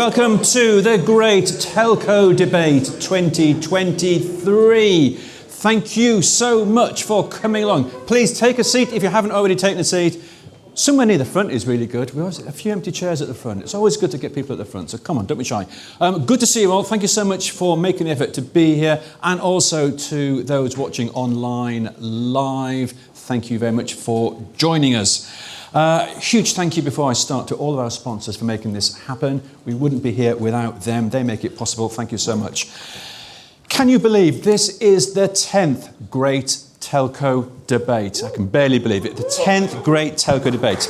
welcome to the Great Telco Debate 2023. Thank you so much for coming along. Please take a seat if you haven't already taken a seat. Somewhere near the front is really good. We always have a few empty chairs at the front. It's always good to get people at the front, so come on, don't be shy. Good to see you all. Thank you so much for making the effort to be here, and also to those watching online live. Thank you very much for joining us. Huge thank you before I start to all of our sponsors for making this happen. We wouldn't be here without them. They make it possible. Thank you so much. Can you believe this is the 10th Great Telco Debate? I can barely believe it. The 10th Great Telco Debate.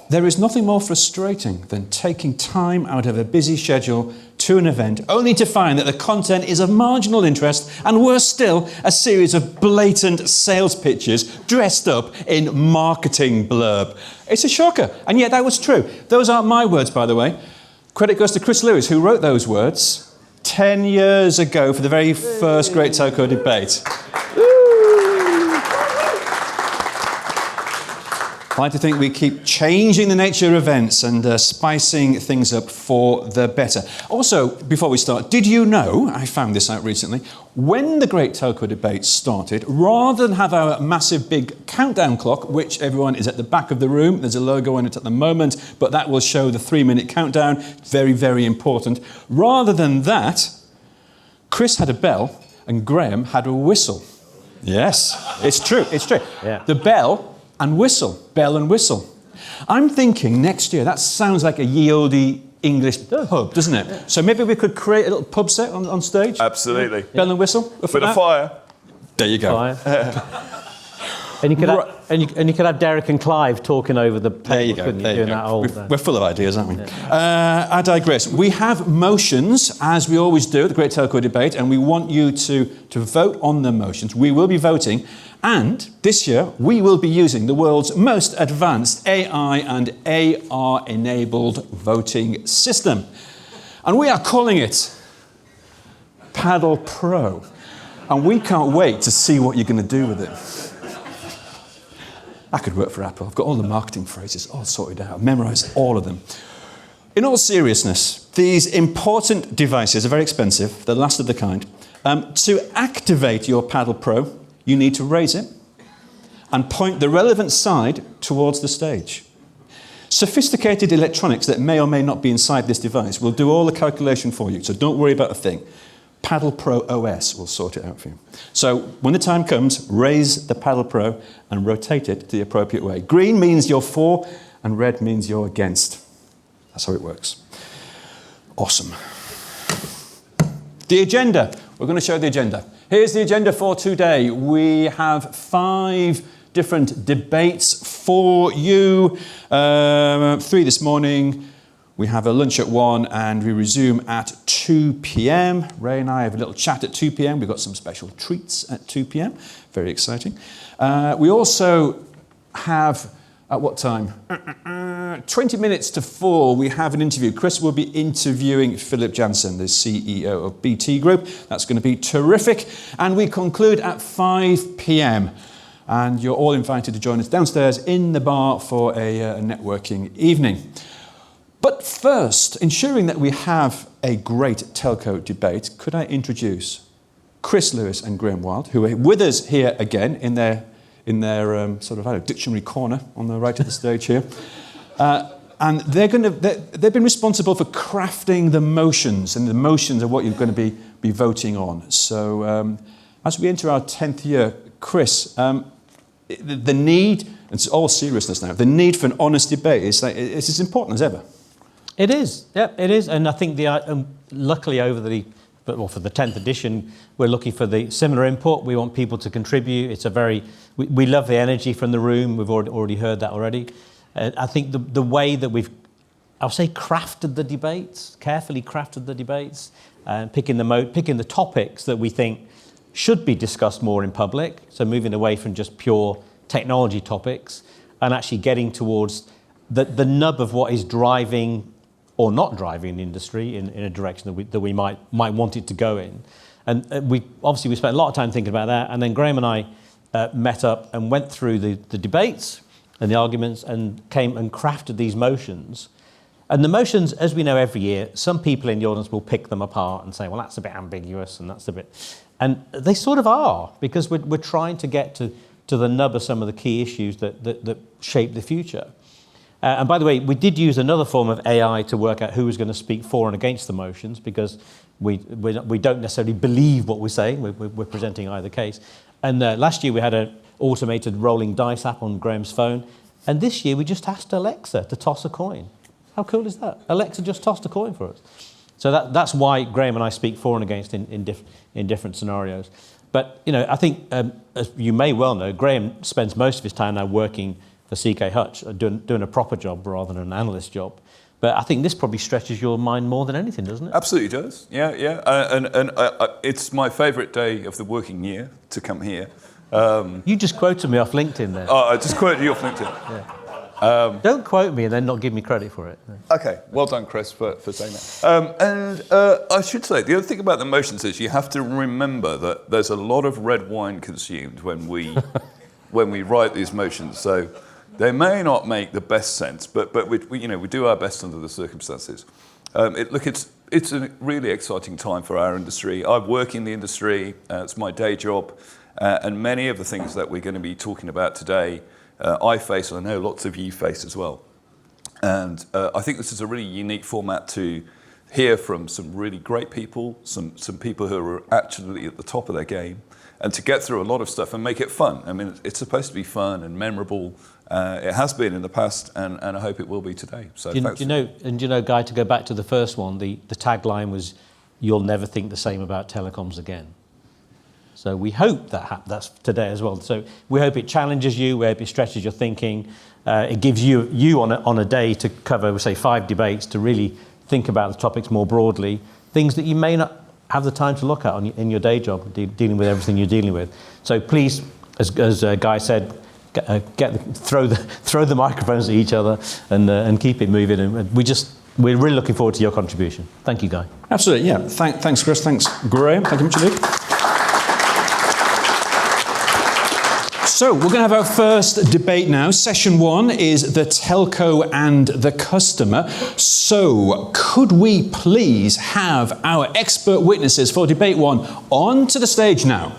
There is nothing more frustrating than taking time out of a busy schedule to an event only to find that the content is of marginal interest, and worse still, a series of blatant sales pitches dressed up in marketing blurb. It's a shocker, and yet that was true. Those aren't my words, by the way. Credit goes to Chris Lewis, who wrote those words 10 years ago for the very first Great Telco Debate. I like to think we keep changing the nature of events and spicing things up for the better. Also, before we start, did you know, I found this out recently, when the Great Telco Debate started, rather than have our massive big countdown clock, which everyone is at the back of the room, there's a logo on it at the moment, but that will show the 3-minute countdown, very, very important. Rather than that, Chris had a bell and Graham had a whistle. Yes, it's true, it's true. Yeah. The bell and whistle, bell and whistle. I'm thinking next year, that sounds like a ye olde English pub, doesn't it? Yeah. So maybe we could create a little pub set on stage? Absolutely. Bell and whistle? With a fire. There you go. And you could have Derek and Clive talking over the table. There you go. There you go. We're full of ideas, aren't we? Yeah. I digress. We have motions, as we always do at the Great Telco Debate, and we want you to vote on the motions. We will be voting, and this year we will be using the world's most advanced AI and AR-enabled voting system. And we are calling it Paddle Pro. And we can't wait to see what you're going to do with it. I could work for Apple. I've got all the marketing phrases all sorted out. I've memorised all of them. In all seriousness, these important devices are very expensive. They're the last of the kind. To activate your Paddle Pro, you need to raise it and point the relevant side towards the stage. Sophisticated electronics that may or may not be inside this device will do all the calculation for you, so don't worry about a thing. Paddle Pro OS will sort it out for you. So when the time comes, raise the Paddle Pro and rotate it the appropriate way. Green means you're for, and red means you're against. That's how it works. Awesome. The agenda. We're going to show the agenda. Here's the agenda for today. We have 5 different debates for you. 3 this morning. We have a lunch at 1 and we resume at 2 p.m. Ray and I have a little chat at 2 p.m. We've got some special treats at 2 p.m. Very exciting. We also have, at what time? 20 minutes to 4, we have an interview. Chris will be interviewing Philip Jansen, the CEO of BT Group. That's going to be terrific. And we conclude at 5 p.m. And you're all invited to join us downstairs in the bar for a networking evening. But first, ensuring that we have a great telco debate, could I introduce Chris Lewis and Graham Wild, who are with us here again in their sort of dictionary corner on the right of the stage here. And they've been responsible for crafting the motions, and the motions are what you're going to be voting on. So as we enter our 10th year, Chris, the need, and it's all seriousness now, the need for an honest debate is as important as ever. It is, yeah, it is, and I think luckily for the 10th edition, we're looking for the similar input. We want people to contribute. It's we love the energy from the room. We've already heard that already. I think the way that crafted the debates, carefully crafted the debates, and picking the topics that we think should be discussed more in public. So moving away from just pure technology topics and actually getting towards the nub of what is driving or not driving the industry in a direction that we might want it to go in. And we spent a lot of time thinking about that. And then Graham and I met up and went through the debates and the arguments and came and crafted these motions. And the motions, as we know every year, some people in the audience will pick them apart and say, well, that's a bit ambiguous and that's a bit... And they sort of are, because we're trying to get to the nub of some of the key issues that shape the future. And by the way, we did use another form of AI to work out who was going to speak for and against the motions, because we don't necessarily believe what we're saying. We're presenting either case. And last year we had an automated rolling dice app on Graham's phone. And this year we just asked Alexa to toss a coin. How cool is that? Alexa just tossed a coin for us. So that's why Graham and I speak for and against in different scenarios. But I think, as you may well know, Graham spends most of his time now working for CK Hutch, doing a proper job rather than an analyst job. But I think this probably stretches your mind more than anything, doesn't it? Absolutely does. Yeah. And it's my favourite day of the working year to come here. You just quoted me off LinkedIn there. Oh, I just quoted you off LinkedIn. Yeah. Don't quote me and then not give me credit for it. Okay, well done, Chris, for saying that. I should say, the other thing about the motions is you have to remember that there's a lot of red wine consumed when we write these motions. So they may not make the best sense, but we do our best under the circumstances. It's a really exciting time for our industry. I work in the industry. It's my day job, and many of the things that we're going to be talking about today, I face, and I know lots of you face as well. And I think this is a really unique format to hear from some really great people, some people who are actually at the top of their game, and to get through a lot of stuff and make it fun. I mean, it's supposed to be fun and memorable. It has been in the past, and I hope it will be today. So do you know, Guy, to go back to the first one, the tagline was, "You'll never think the same about telecoms again." So we hope that's today as well. So we hope it challenges you, we hope it stretches your thinking. It gives you on a day to cover, say, 5 debates, to really think about the topics more broadly, things that you may not have the time to look at in your day job, dealing with everything you're dealing with. So please, as Guy said, throw the microphones at each other and keep it moving. And we're really looking forward to your contribution. Thank you, Guy. Absolutely, yeah. Thanks, Chris. Thanks, Graham. Thank you much indeed. So we're going to have our first debate now. Session 1 is the telco and the customer. So could we please have our expert witnesses for debate 1 onto the stage now?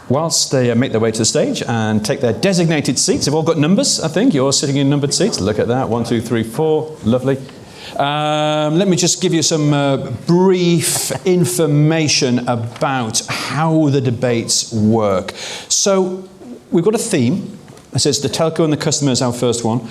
Whilst they make their way to the stage and take their designated seats, they've all got numbers, I think. You're sitting in numbered seats. Look at that. 1, 2, 3, 4. Lovely. Let me just give you some brief information about how the debates work. So we've got a theme. It says the telco and the customer is our first one.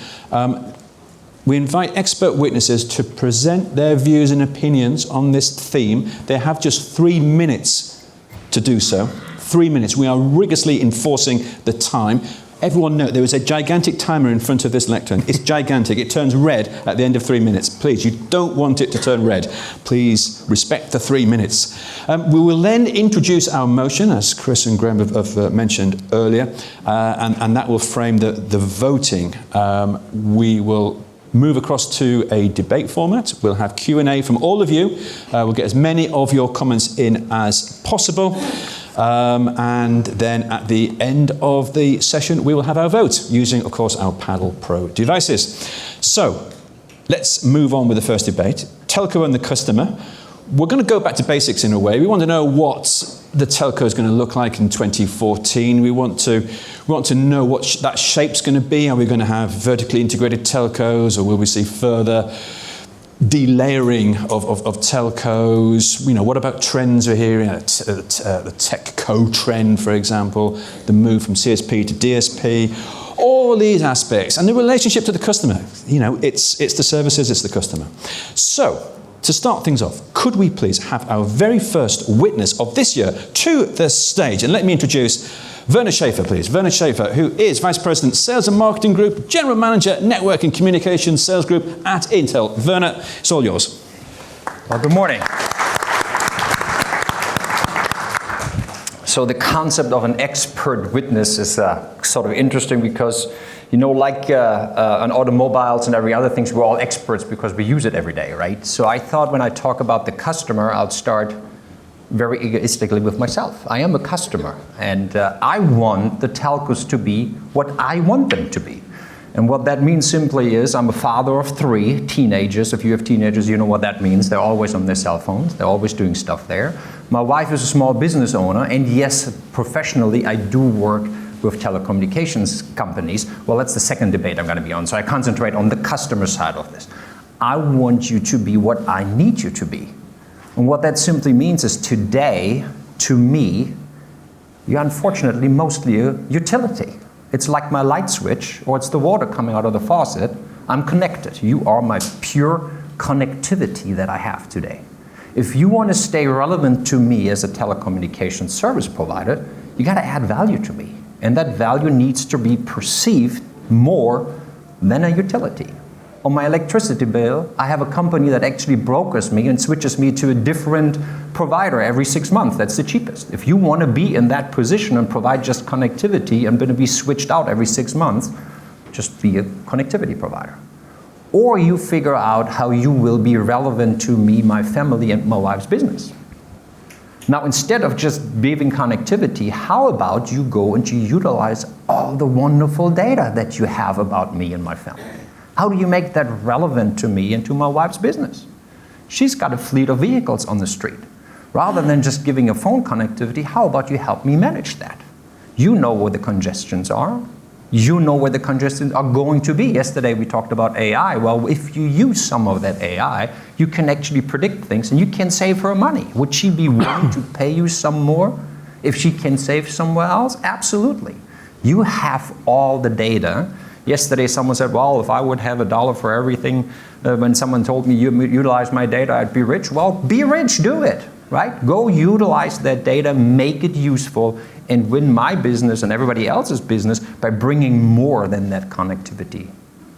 We invite expert witnesses to present their views and opinions on this theme. They have just 3 minutes to do so. 3 minutes. We are rigorously enforcing the time. Everyone note there is a gigantic timer in front of this lectern. It's gigantic. It turns red at the end of 3 minutes. Please, you don't want it to turn red. Please respect the 3 minutes. We will then introduce our motion, as Chris and Graham have mentioned earlier, and that will frame the voting. We will move across to a debate format. We'll have Q&A from all of you. We'll get as many of your comments in as possible. And then at the end of the session, we will have our vote using, of course, our Paddle Pro devices. So let's move on with the first debate. Telco and the customer. We're going to go back to basics in a way. We want to know what the telco is going to look like in 2014. We want to know what that shape's going to be. Are we going to have vertically integrated telcos, or will we see further delayering of telcos? What about trends we're hearing? The Techco trend, for example, the move from CSP to DSP, all these aspects, and the relationship to the customer. It's the services, it's the customer. So, to start things off, could we please have our very first witness of this year to the stage? And let me introduce Werner Schaefer, please. Werner Schaefer, who is Vice President, Sales and Marketing Group, General Manager, Network and Communications Sales Group at Intel. Werner, it's all yours. Well, good morning. So the concept of an expert witness is sort of interesting because You know, like on automobiles and every other things, we're all experts because we use it every day, right? So I thought when I talk about the customer, I'll start very egoistically with myself. I am a customer, and I want the telcos to be what I want them to be. And what that means simply is I'm a father of 3 teenagers. If you have teenagers, you know what that means. They're always on their cell phones. They're always doing stuff there. My wife is a small business owner, and yes, professionally, I do work with telecommunications companies. Well, that's the second debate I'm going to be on, so I concentrate on the customer side of this. I want you to be what I need you to be. And what that simply means is today, to me, you're unfortunately mostly a utility. It's like my light switch, or it's the water coming out of the faucet. I'm connected. You are my pure connectivity that I have today. If you want to stay relevant to me as a telecommunications service provider, you got to add value to me. And that value needs to be perceived more than a utility. On my electricity bill, I have a company that actually brokers me and switches me to a different provider every 6 months. That's the cheapest. If you want to be in that position and provide just connectivity and going to be switched out every 6 months, just be a connectivity provider. Or you figure out how you will be relevant to me, my family, and my wife's business. Now, instead of just giving connectivity, how about you go and you utilize all the wonderful data that you have about me and my family? How do you make that relevant to me and to my wife's business? She's got a fleet of vehicles on the street. Rather than just giving a phone connectivity, how about you help me manage that? You know where the congestions are. You know where the congestions are going to be. Yesterday we talked about AI. Well, if you use some of that AI, you can actually predict things and you can save her money. Would she be willing to pay you some more if she can save somewhere else? Absolutely. You have all the data. Yesterday someone said, well, if I would have $1 for everything, when someone told me you utilize my data, I'd be rich. Well, be rich, do it, right? Go utilize that data, make it useful, and win my business and everybody else's business by bringing more than that connectivity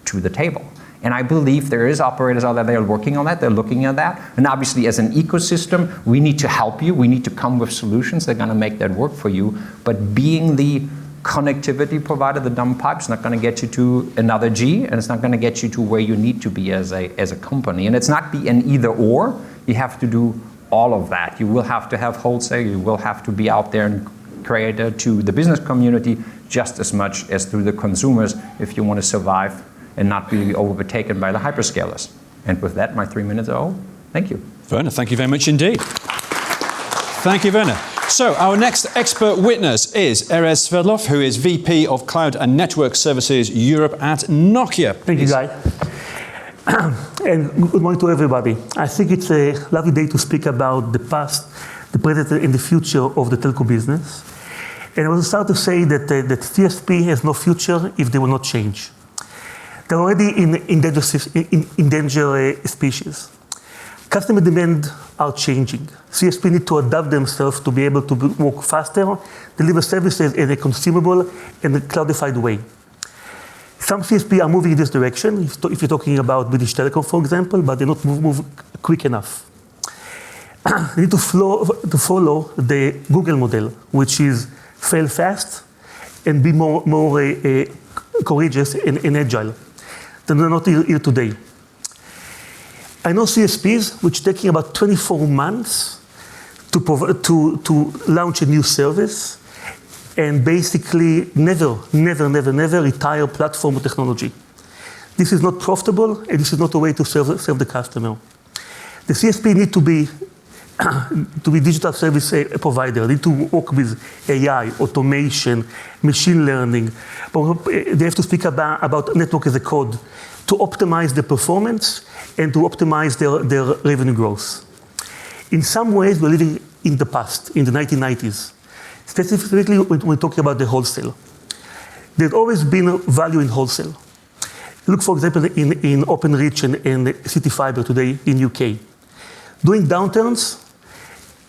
to the table. And I believe there is operators out there that are working on that, they're looking at that. And obviously as an ecosystem, we need to help you. We need to come with solutions that are gonna make that work for you. But being the connectivity provider, the dumb pipe's not going to get you to another G, and it's not going to get you to where you need to be as a company. And it's not be an either or. You have to do all of that. You will have to have wholesale. You will have to be out there and create to the business community just as much as through the consumers if you want to survive and not be overtaken by the hyperscalers. And with that, my 3 minutes are over. Thank you. Werner, thank you very much indeed. Thank you, Werner. So our next expert witness is Erez Sverdlov, who is VP of Cloud and Network Services Europe at Nokia. Thank you, Guy. And good morning to everybody. I think it's a lovely day to speak about the past, the present, and the future of the telco business. And I will start to say that CSP has no future if they will not change. They're already in endangered species. Customer demand are changing. CSP need to adapt themselves to be able to work faster, deliver services in a consumable and a cloudified way. Some CSP are moving in this direction, if you're talking about British Telecom, for example, but they're not move quick enough. They need to follow the Google model, which is fail fast and be more courageous and agile. They're not here today. I know CSPs which taking about 24 months to launch a new service and basically never retire platform or technology. This is not profitable and this is not a way to serve the customer. The CSP need to be digital service provider, need to work with AI, automation, machine learning. But they have to speak about network as a code to optimize the performance and to optimize their revenue growth. In some ways, we're living in the past, in the 1990s. Specifically, when we're talking about the wholesale. There's always been value in wholesale. Look, for example, in OpenReach and City Fiber today in UK. During downturns,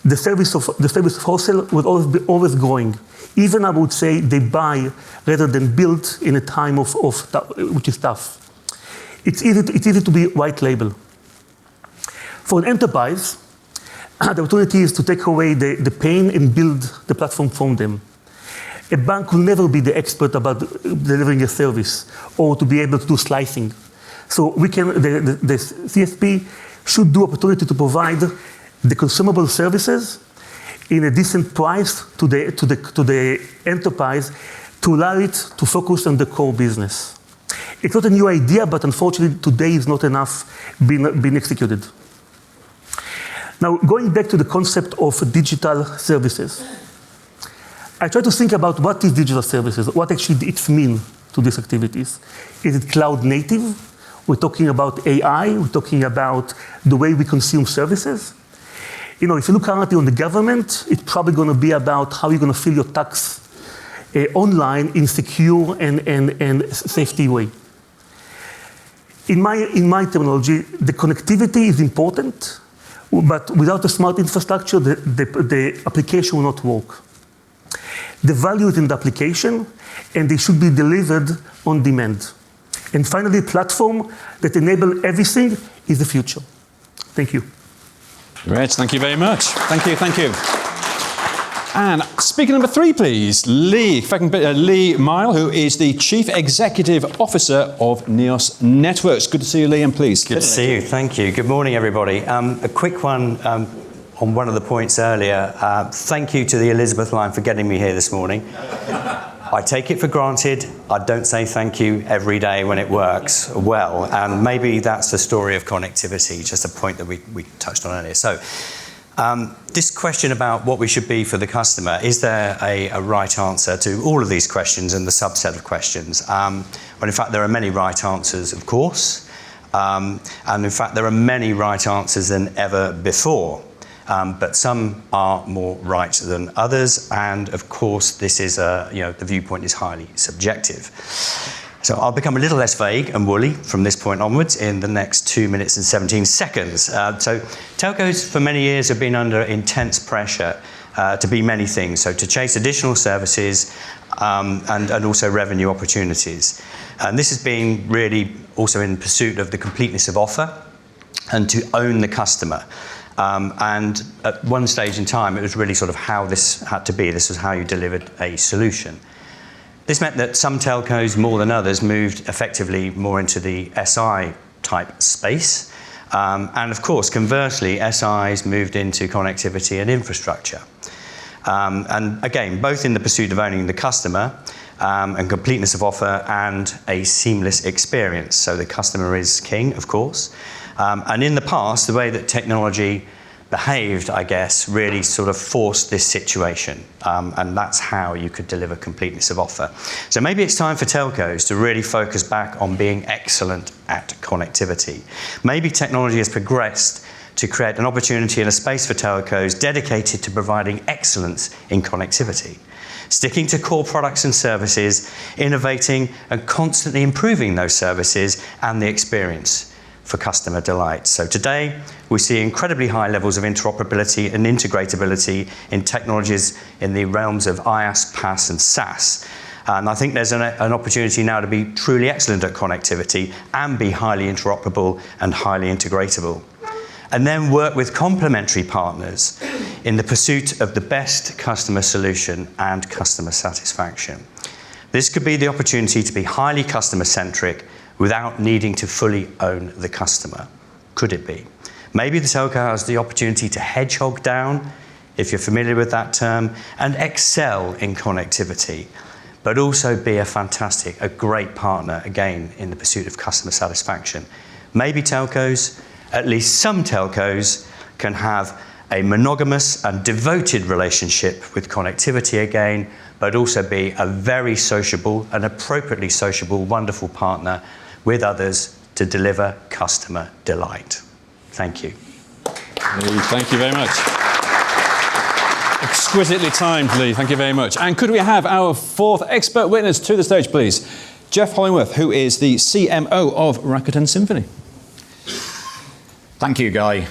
the service of wholesale will always growing. Even I would say they buy rather than build in a time which is tough. It's easy to be white label. For an enterprise, the opportunity is to take away the pain and build the platform from them. A bank will never be the expert about delivering a service or to be able to do slicing. So the CSP should do opportunity to provide the consumable services in a decent price to the enterprise to allow it to focus on the core business. It's not a new idea, but unfortunately today is not enough being executed. Now, going back to the concept of digital services. I try to think about what is digital services, what actually it means to these activities. Is it cloud native? We're talking about AI, we're talking about the way we consume services. You know, if you look currently on the government, it's probably going to be about how you're going to fill your tax online in secure and safety way. In my terminology, the connectivity is important, but without a smart infrastructure, the application will not work. The value is in the application, and they should be delivered on demand. And finally, platform that enable everything is the future. Thank you. Great, thank you very much. Thank you, thank you. And speaker number 3, please, Lee Myall, who is the Chief Executive Officer of Neos Networks. Good to see you, Lee, and please. Good to see you, thank you. Good morning, everybody. A quick one on one of the points earlier. Thank you to the Elizabeth line for getting me here this morning. I take it for granted. I don't say thank you every day when it works well, and maybe that's the story of connectivity, just a point that we touched on earlier. So, this question about what we should be for the customer, is there a right answer to all of these questions and the subset of questions? Well, in fact, there are many right answers, of course, and in fact, there are many right answers than ever before. But some are more right than others, and of course, this is the viewpoint is highly subjective. So I'll become a little less vague and woolly from this point onwards in the next 2 minutes and 17 seconds. So telcos for many years have been under intense pressure to be many things. So to chase additional services and also revenue opportunities. And this has been really also in pursuit of the completeness of offer and to own the customer. And at one stage in time, it was really sort of how this had to be. This was how you delivered a solution. This meant that some telcos, more than others, moved effectively more into the SI type space. And of course, conversely, SIs moved into connectivity and infrastructure. And again, both in the pursuit of owning the customer and completeness of offer and a seamless experience. So the customer is king, of course. And in the past, the way that technology behaved, I guess, really sort of forced this situation. And that's how you could deliver completeness of offer. So maybe it's time for telcos to really focus back on being excellent at connectivity. Maybe technology has progressed to create an opportunity and a space for telcos dedicated to providing excellence in connectivity. Sticking to core products and services, innovating and constantly improving those services and the experience for customer delight. So today, we see incredibly high levels of interoperability and integratability in technologies in the realms of IaaS, PaaS, and SaaS. And I think there's an opportunity now to be truly excellent at connectivity and be highly interoperable and highly integratable. And then work with complementary partners in the pursuit of the best customer solution and customer satisfaction. This could be the opportunity to be highly customer-centric without needing to fully own the customer. Could it be? Maybe the telco has the opportunity to hedgehog down, if you're familiar with that term, and excel in connectivity, but also be a great partner, again, in the pursuit of customer satisfaction. Maybe telcos, at least some telcos, can have a monogamous and devoted relationship with connectivity again, but also be a very sociable and appropriately sociable, wonderful partner with others to deliver customer delight. Thank you. Lee, thank you very much. Exquisitely timed, Lee. Thank you very much. And could we have our 4th expert witness to the stage, please? Geoff Hollingworth, who is the CMO of Rakuten Symphony. Thank you, Guy.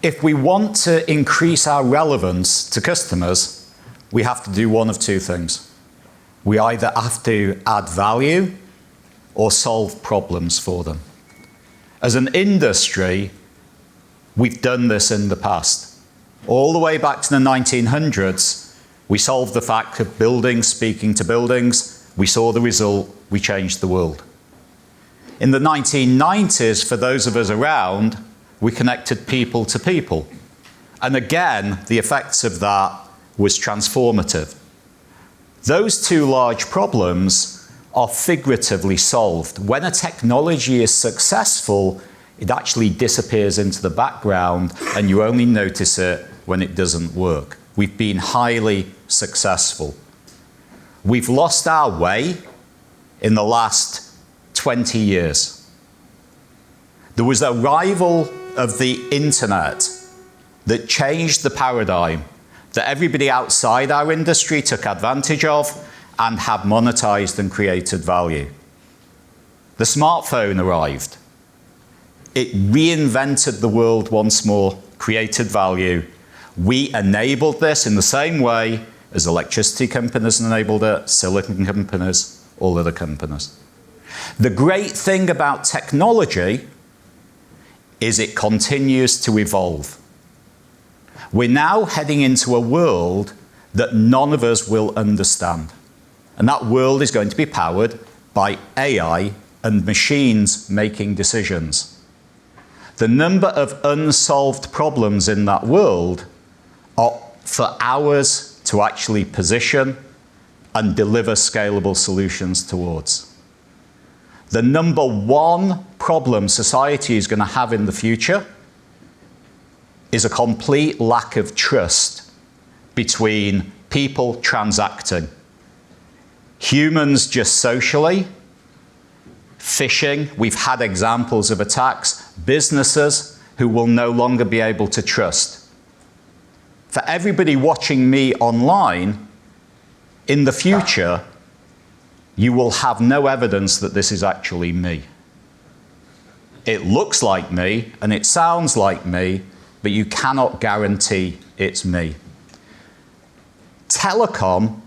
If we want to increase our relevance to customers, we have to do one of two things. We either have to add value or solve problems for them. As an industry, we've done this in the past. All the way back to the 1900s, We solved the fact of buildings speaking to buildings. We saw the result. We changed the world. In the 1990s, for those of us around, we connected people to people. And again, the effects of that was transformative. Those two large problems are figuratively solved. When a technology is successful, it actually disappears into the background and you only notice it when it doesn't work. We've been highly successful. We've lost our way in the last 20 years. There was a arrival of the internet that changed the paradigm that everybody outside our industry took advantage of and have monetized and created value. The smartphone arrived. It reinvented the world once more, created value. We enabled this in the same way as electricity companies enabled it, silicon companies, all other companies. The great thing about technology is it continues to evolve. We're now heading into a world that none of us will understand. And that world is going to be powered by AI and machines making decisions. The number of unsolved problems in that world are for ours to actually position and deliver scalable solutions towards. The number one problem society is going to have in the future is a complete lack of trust between people transacting. Humans just socially, phishing, we've had examples of attacks, businesses who will no longer be able to trust. For everybody watching me online, in the future, you will have no evidence that this is actually me. It looks like me and it sounds like me, but you cannot guarantee it's me. Telecom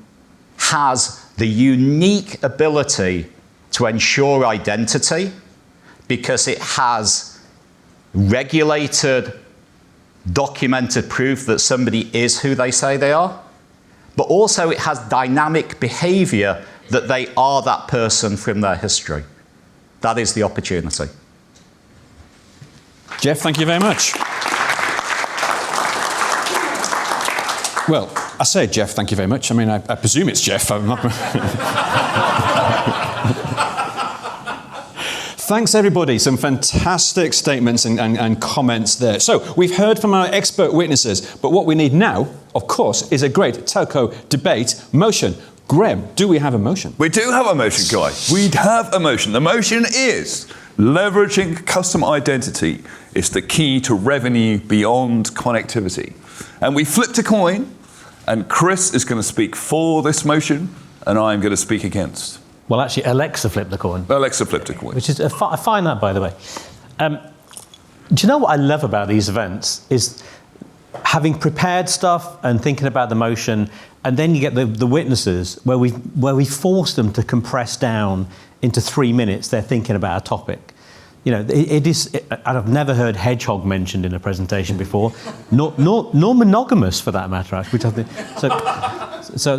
has the unique ability to ensure identity because it has regulated, documented proof that somebody is who they say they are, but also it has dynamic behavior that they are that person from their history. That is the opportunity. Geoff, thank you very much. Well, I say Geoff, thank you very much. I mean, I presume it's Geoff. I'm not... Thanks, everybody. Some fantastic statements and comments there. So, we've heard from our expert witnesses, but what we need now, of course, is a great telco debate motion. Graham, do we have a motion? We do have a motion, Guy. We have a motion. The motion is leveraging customer identity is the key to revenue beyond connectivity. And we flipped a coin, and Chris is going to speak for this motion, and I'm going to speak against. Well, actually, Alexa flipped the coin. Alexa flipped a coin. Which is, I find that, by the way. Do you know what I love about these events is having prepared stuff and thinking about the motion, and then you get the witnesses where we force them to compress down into 3 minutes they're thinking about a topic. You know, I've never heard hedgehog mentioned in a presentation before, nor monogamous for that matter, actually, which I think, so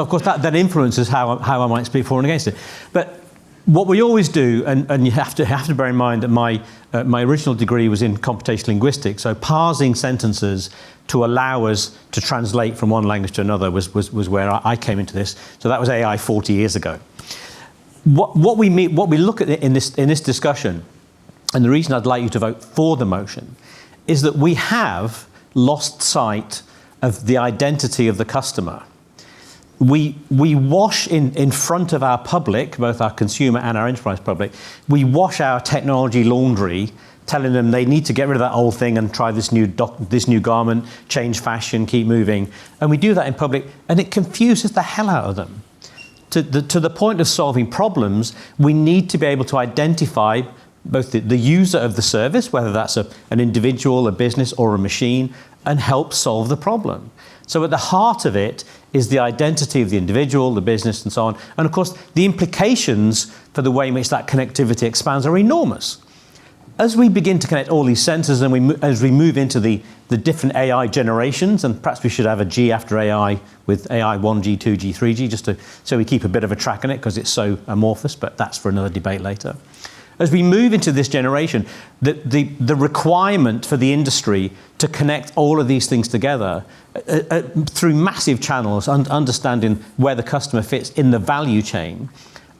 of course that influences how I might speak for and against it. But what we always do, and you have to bear in mind that my original degree was in computational linguistics, so parsing sentences to allow us to translate from one language to another was where I came into this. So that was AI 40 years ago. What we look at in this discussion, and the reason I'd like you to vote for the motion, is that we have lost sight of the identity of the customer. We wash in front of our public, both our consumer and our enterprise public, we wash our technology laundry, telling them they need to get rid of that old thing and try this new garment, change fashion, keep moving. And we do that in public, and it confuses the hell out of them. To the point of solving problems, we need to be able to identify both the user of the service, whether that's an individual, a business, or a machine, and help solve the problem. So at the heart of it is the identity of the individual, the business, and so on. And of course, the implications for the way in which that connectivity expands are enormous. As we begin to connect all these sensors and as we move into the different AI generations, and perhaps we should have a G after AI with AI 1G, 2G, 3G, just so we keep a bit of a track on it because it's so amorphous, but that's for another debate later. As we move into this generation, the requirement for the industry to connect all of these things together through massive channels, understanding where the customer fits in the value chain,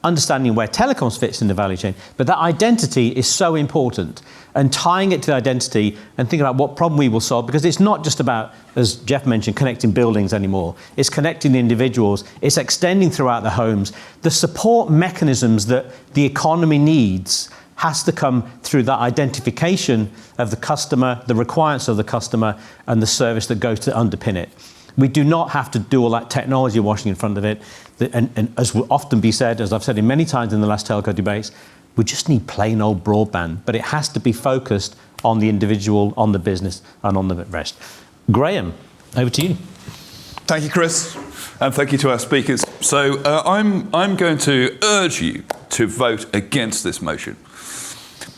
understanding where telecoms fits in the value chain, but that identity is so important, and tying it to identity and thinking about what problem we will solve, because it's not just about, as Geoff mentioned, connecting buildings anymore. It's connecting the individuals. It's extending throughout the homes. The support mechanisms that the economy needs has to come through that identification of the customer, the requirements of the customer, and the service that goes to underpin it. We do not have to do all that technology washing in front of it. And as will often be said, as I've said in many times in the last telco debates, we just need plain old broadband, but it has to be focused on the individual, on the business, and on the rest. Graham, over to you. Thank you, Chris, and thank you to our speakers. So I'm going to urge you to vote against this motion.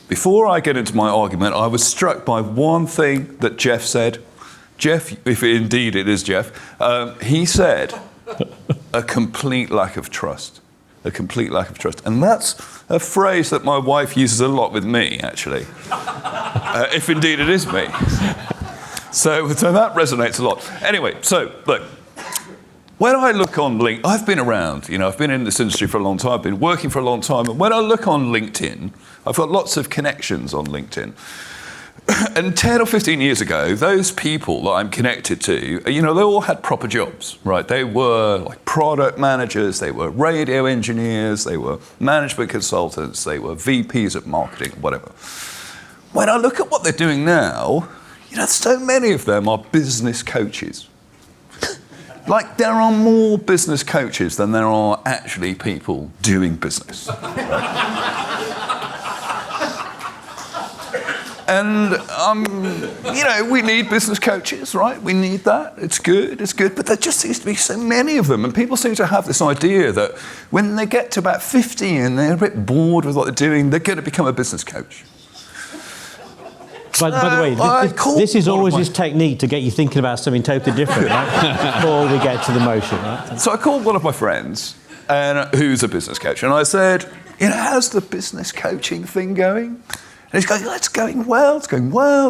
Before I get into my argument, I was struck by one thing that Geoff said. Geoff, if indeed it is Geoff, he said a complete lack of trust. A complete lack of trust. And that's a phrase that my wife uses a lot with me, actually. If indeed it is me. So that resonates a lot. Anyway, so look, when I look on LinkedIn, I've been around, I've been in this industry for a long time, I've been working for a long time, and when I look on LinkedIn, I've got lots of connections on LinkedIn. And 10 or 15 years ago, those people that I'm connected to, they all had proper jobs, right? They were like product managers, they were radio engineers, they were management consultants, they were VPs of marketing, whatever. When I look at what they're doing now, so many of them are business coaches. Like, there are more business coaches than there are actually people doing business. And, we need business coaches, right? We need that. It's good. But there just seems to be so many of them. And people seem to have this idea that when they get to about 50 and they're a bit bored with what they're doing, they're going to become a business coach. By the way, this is always his technique to get you thinking about something totally different, right? Before we get to the motion, right? So I called one of my friends, who's a business coach, and I said, how's the business coaching thing going? And he's going, it's going well,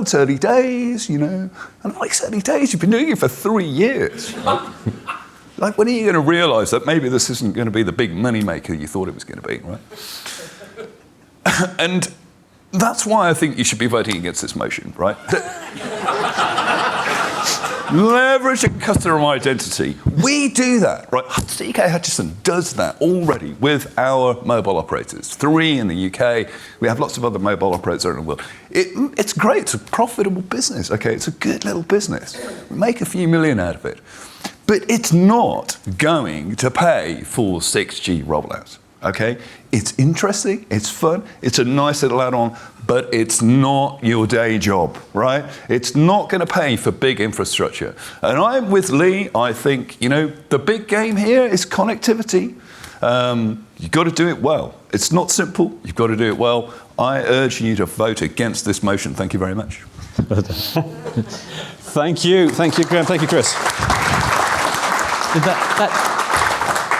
it's early days, And I'm like, it's early days, you've been doing it for 3 years. Right? Like, when are you going to realise that maybe this isn't going to be the big money maker you thought it was going to be, right? And that's why I think you should be voting against this motion, right? Leveraging customer identity. We do that, right? CK Hutchison does that already with our mobile operators. 3 in the UK. We have lots of other mobile operators around the world. It's great. It's a profitable business, okay? It's a good little business. We make a few million out of it. But it's not going to pay for 6G rollout, okay? It's interesting, it's fun, it's a nice little add-on, but it's not your day job, right? It's not going to pay for big infrastructure. And I'm with Lee. I think, the big game here is connectivity. You've got to do it well. It's not simple. You've got to do it well. I urge you to vote against this motion. Thank you very much. Thank you, Graham. Thank you, Chris.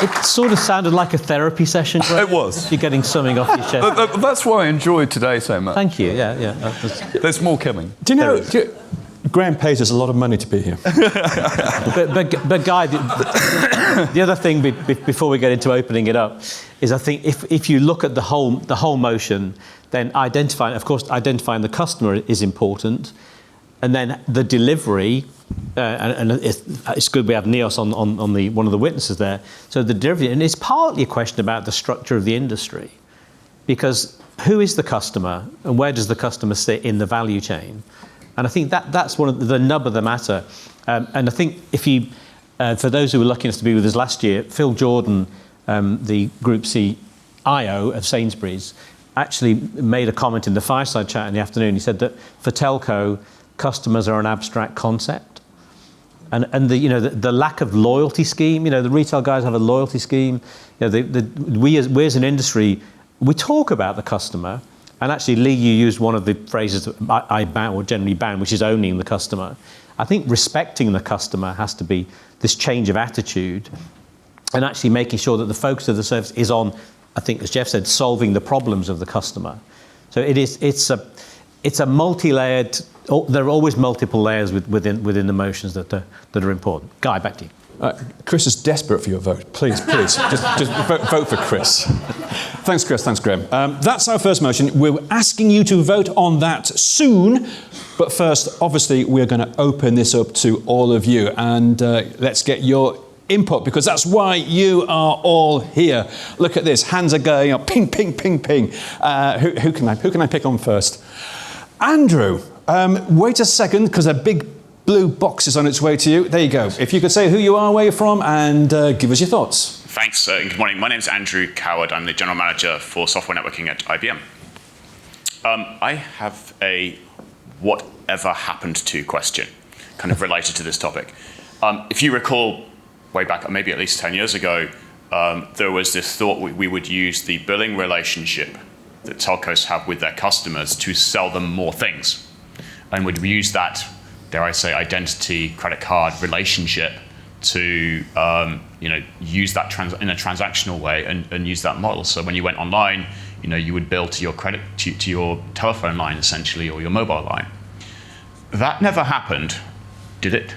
It sort of sounded like a therapy session. Right? It was. You're getting something off your chest. That's why I enjoyed today so much. Thank you. Yeah. There's more coming. Do you know, Graham pays us a lot of money to be here. but Guy, the other thing before we get into opening it up is I think if you look at the whole motion, then identifying the customer is important, and then the delivery. And it's good we have Neos on one of the witnesses there. So the delivery, and it's partly a question about the structure of the industry, because who is the customer and where does the customer sit in the value chain? And I think that's one of the nub of the matter. And I think if you, for those who were lucky enough to be with us last year, Phil Jordan, the Group CIO of Sainsbury's, actually made a comment in the fireside chat in the afternoon. He said that for telco, customers are an abstract concept. And the lack of loyalty scheme, the retail guys have a loyalty scheme. We as an industry, we talk about the customer And actually, Lee, you used one of the phrases that I ban, or generally ban, which is owning the customer. I think respecting the customer has to be this change of attitude, and actually making sure that the focus of the service is on, I think, as Geoff said, solving the problems of the customer. So it's a multi-layered. There are always multiple layers within the motions that are important. Guy, back to you. Chris is desperate for your vote. Please, just vote for Chris. Thanks, Chris. Thanks, Graham. That's our first motion. We're asking you to vote on that soon. But first, obviously, we're going to open this up to all of you. And let's get your input, because that's why you are all here. Look at this. Hands are going up. Ping, ping, ping, ping. Who can I pick on first? Andrew, wait a second, because a big blue box is on its way to you. There you go. If you could say who you are, where you're from, and give us your thoughts. Thanks, and good morning. My name is Andrew Coward. I'm the General Manager for Software Networking at IBM. I have a whatever happened to question, kind of related to this topic. If you recall, way back, maybe at least 10 years ago, there was this thought we would use the billing relationship that telcos have with their customers to sell them more things. And would use that, dare I say, identity credit card relationship to use that in a transactional way and use that model. So when you went online, you would bill to your credit to your telephone line essentially, or your mobile line. That never happened, did it?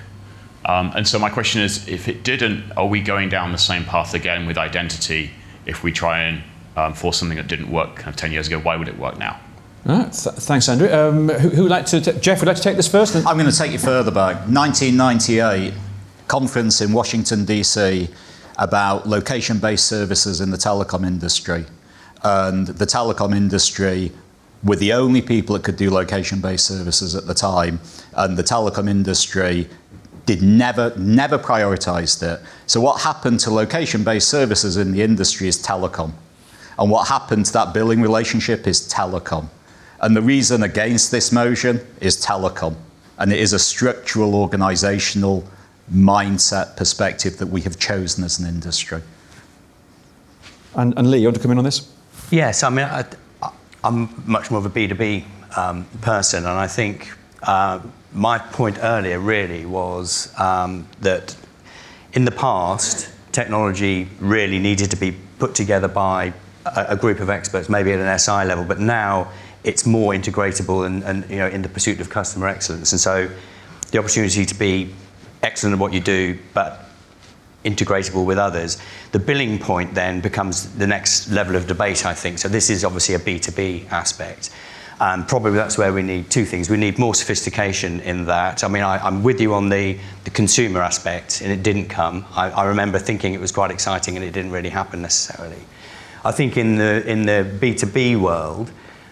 And so my question is, if it didn't, are we going down the same path again with identity if we try and force something that didn't work kind of 10 years ago? Why would it work now? Thanks, Andrew. Who would like to? Geoff, would like to take this first? I'm going to take you further back. 1998, conference in Washington, D.C. about location-based services in the telecom industry. And the telecom industry were the only people that could do location-based services at the time. And the telecom industry never prioritized it. So what happened to location-based services in the industry is telecom. And what happened to that billing relationship is telecom. And the reason against this motion is telecom. And it is a structural organizational mindset perspective that we have chosen as an industry. And Lee, you want to come in on this? Yes, I mean, I'm much more of a B2B person, and I think my point earlier really was that in the past, technology really needed to be put together by a group of experts, maybe at an SI level, but now it's more integratable and in the pursuit of customer excellence. And so the opportunity to be excellent at what you do, but integratable with others. The billing point then becomes the next level of debate, I think. So this is obviously a B2B aspect. And probably that's where we need two things. We need more sophistication in that. I mean, I'm with you on the consumer aspect, and it didn't come. I remember thinking it was quite exciting, and it didn't really happen necessarily. I think in the B2B world,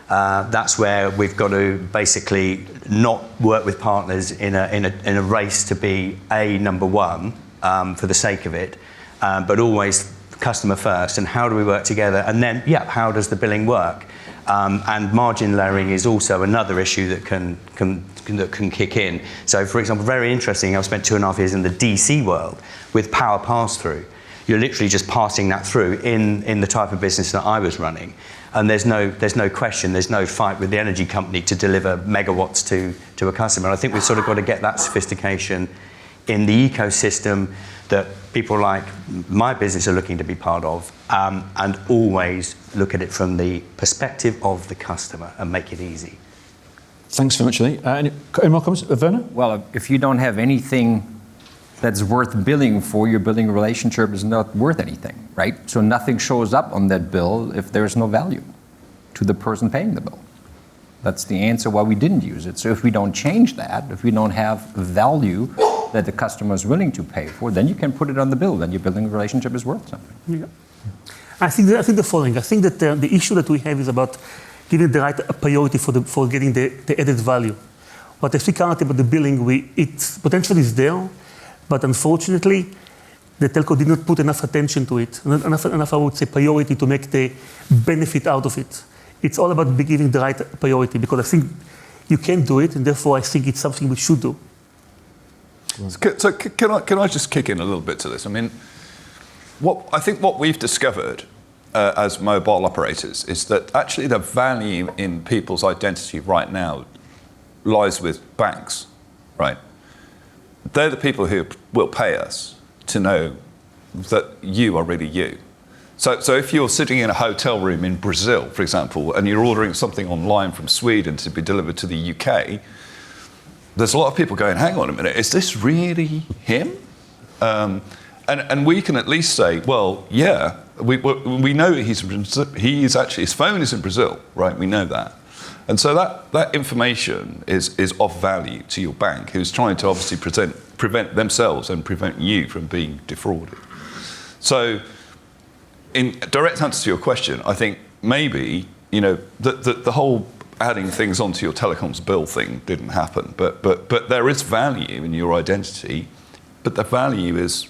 that's where we've got to basically not work with partners in a race to be number one for the sake of it, but always customer first. And how do we work together? And then, how does the billing work? And margin layering is also another issue that can kick in. So, for example, very interesting. I've spent 2.5 years in the DC world with power pass-through. You're literally just passing that through in the type of business that I was running. And there's no question, there's no fight with the energy company to deliver megawatts to a customer. And I think we've sort of got to get that sophistication in the ecosystem that people like my business are looking to be part of, and always look at it from the perspective of the customer and make it easy. Thanks very much, Lee. Any more comments? Werner? Well, if you don't have anything that's worth billing for, your billing relationship is not worth anything, right? So nothing shows up on that bill if there's no value to the person paying the bill. That's the answer why we didn't use it. So if we don't change that, if we don't have value that the customer is willing to pay for, then you can put it on the bill, then your billing relationship is worth something. Yeah. I think the following. I think that the issue that we have is about giving the right priority for getting the added value. What I see currently about the billing, its potential is there, but unfortunately, the telco did not put enough attention to it, enough I would say, priority to make the benefit out of it. It's all about giving the right priority, because I think you can do it, and therefore I think it's something we should do. So can I just kick in a little bit to this? I mean, I think what we've discovered as mobile operators is that actually the value in people's identity right now lies with banks, right? They're the people who will pay us to know that you are really you. So if you're sitting in a hotel room in Brazil, for example, and you're ordering something online from Sweden to be delivered to the UK, there's a lot of people going, hang on a minute, is this really him? And we can at least say, well, yeah, we know he's actually, his phone is in Brazil, right? We know that. And so that information is of value to your bank, who's trying to obviously prevent themselves and prevent you from being defrauded. So in direct answer to your question, I think maybe, the whole adding things onto your telecoms bill thing didn't happen, but there is value in your identity, but the value is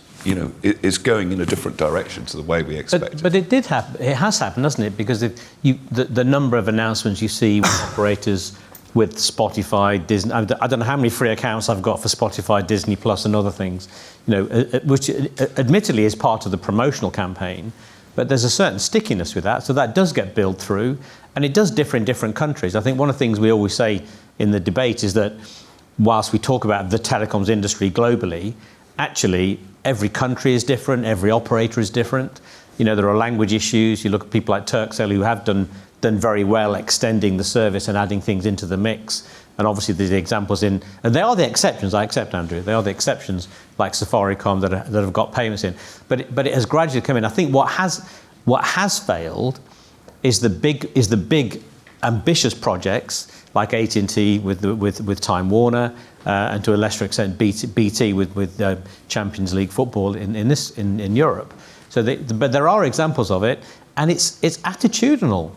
going in a different direction to the way we expected. But it did happen. It has happened, hasn't it? Because the number of announcements you see with operators with Spotify, Disney. I don't know how many free accounts I've got for Spotify, Disney Plus, and other things. Which admittedly is part of the promotional campaign. But there's a certain stickiness with that, so that does get billed through, and it does differ in different countries. I think one of the things we always say in the debate is that whilst we talk about the telecoms industry globally, actually every country is different, every operator is different. There are language issues. You look at people like Turkcell who have done very well extending the service and adding things into the mix. And obviously there's the examples and they are the exceptions, I accept, Andrew. They are the exceptions, like Safaricom, that have got payments in. But it has gradually come in. I think what has failed is the big ambitious projects like AT&T with Time Warner, and to a lesser extent BT with Champions League football in Europe. But there are examples of it, and it's attitudinal.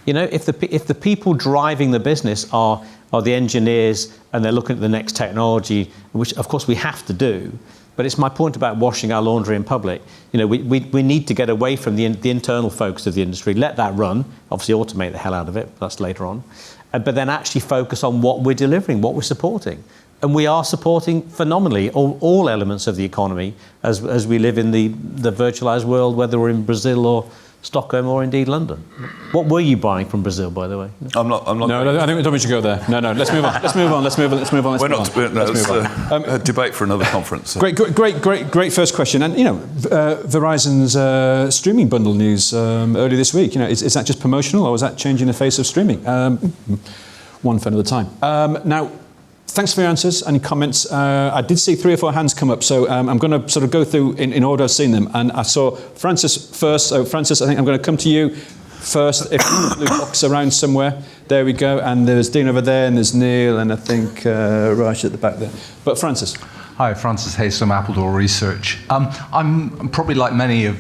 If the people driving the business are the engineers and they're looking at the next technology, which of course we have to do, but it's my point about washing our laundry in public. We need to get away from the internal focus of the industry, let that run, obviously automate the hell out of it, that's later on, but then actually focus on what we're delivering, what we're supporting. And we are supporting phenomenally all elements of the economy as we live in the virtualized world, whether we're in Brazil or Stockholm or indeed London. What were you buying from Brazil, by the way? I'm not. No, I think we don't need to go there. No, let's move on. Let's move on. It's a debate for another conference. Great first question. And Verizon's streaming bundle news earlier this week. Is that just promotional, or is that changing the face of streaming? One for another time. Now, thanks for your answers and comments. I did see 3 or 4 hands come up, so I'm going to sort of go through in order I've seen them. And I saw Francis first. So Francis, I think I'm going to come to you first. If blue box around somewhere, there we go. And there's Dean over there, and there's Neil, and I think Raj at the back there. But Francis. Hi, Francis Hayes from Appledore Research. I'm probably like many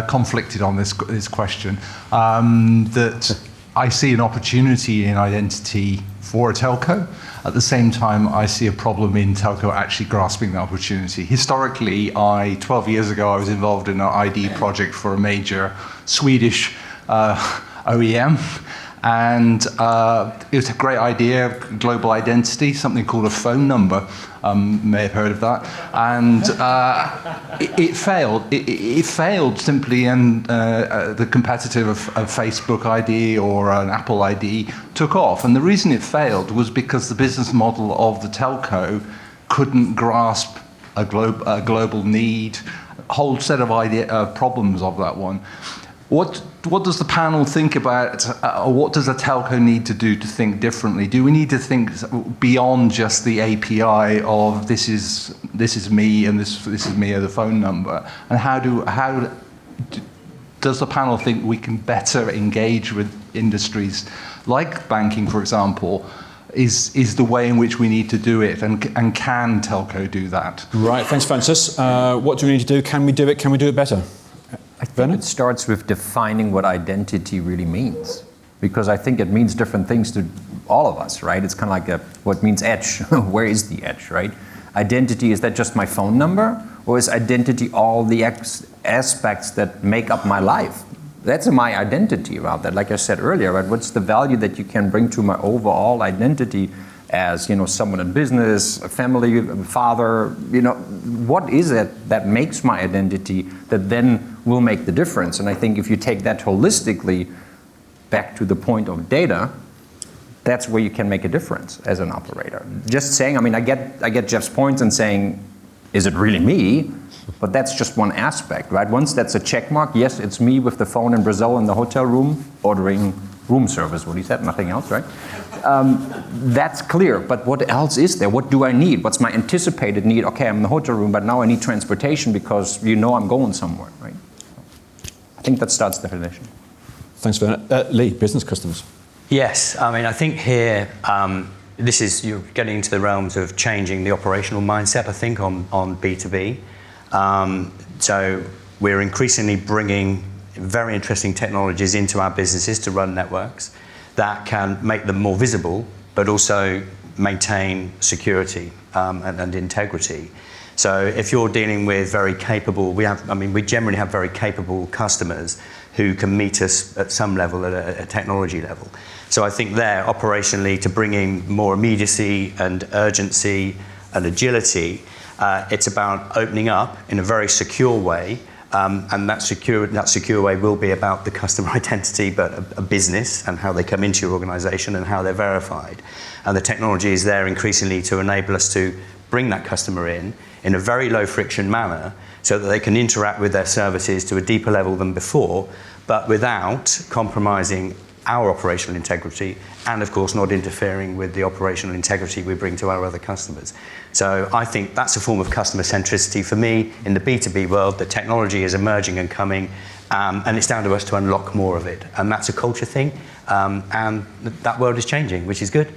conflicted on this question. That I see an opportunity in identity for a telco. At the same time, I see a problem in telco actually grasping the opportunity. Historically, 12 years ago, I was involved in an ID project for a major Swedish OEM. And it was a great idea, global identity, something called a phone number. May have heard of that. And it failed. It failed simply, and the competitor of Facebook ID or an Apple ID took off. And the reason it failed was because the business model of the telco couldn't grasp a global need, a whole set of problems of that one. What does the panel think about, or what does a telco need to do to think differently? Do we need to think beyond just the API of this is me and this is me as a phone number? And how does the panel think we can better engage with industries like banking, for example? Is the way in which we need to do it, and can telco do that? Right, thanks, Francis. What do we need to do? Can we do it? Can we do it better? I think it starts with defining what identity really means, because I think it means different things to all of us, right? It's kind of like what means edge. Where is the edge, right? Identity, is that just my phone number, or is identity all the aspects that make up my life? That's my identity about that. Like I said earlier, right? What's the value that you can bring to my overall identity as someone in business, a family, a father. What is it that makes my identity that then will make the difference? And I think if you take that holistically back to the point of data, that's where you can make a difference as an operator. Just saying, I get Geoff's points and saying, is it really me? But that's just one aspect, right? Once that's a check mark, yes, it's me with the phone in Brazil in the hotel room ordering room service, what he said, nothing else, right? That's clear, but what else is there? What do I need? What's my anticipated need? Okay, I'm in the hotel room, but now I need transportation because I'm going somewhere, right? I think that starts the definition. Thanks, Werner. Lee, business customers. Yes, I think here, you're getting into the realms of changing the operational mindset, I think, on B2B. So we're increasingly bringing very interesting technologies into our businesses to run networks that can make them more visible, but also maintain security and integrity. So if you're dealing with very capable, we generally have very capable customers who can meet us at some level, at a technology level. So I think there, operationally, to bring in more immediacy and urgency and agility, it's about opening up in a very secure way, and that secure way will be about the customer identity, but a business and how they come into your organization and how they're verified. And the technology is there increasingly to enable us to bring that customer in a very low friction manner so that they can interact with their services to a deeper level than before, but without compromising our operational integrity and, of course, not interfering with the operational integrity we bring to our other customers. So I think that's a form of customer centricity for me in the B2B world. The technology is emerging and coming, and it's down to us to unlock more of it. And that's a culture thing, and that world is changing, which is good.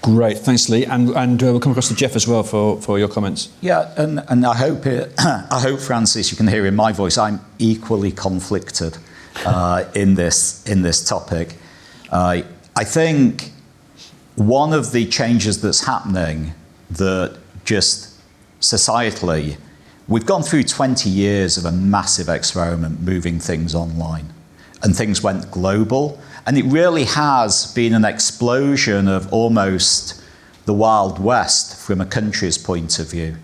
Great, thanks, Lee. And we'll come across to Geoff as well for your comments. Yeah, and I hope, Francis, you can hear in my voice, I'm equally conflicted in this topic. I think one of the changes that's happening that just societally, we've gone through 20 years of a massive experiment moving things online, and things went global, and it really has been an explosion of almost the Wild West from a country's point of view.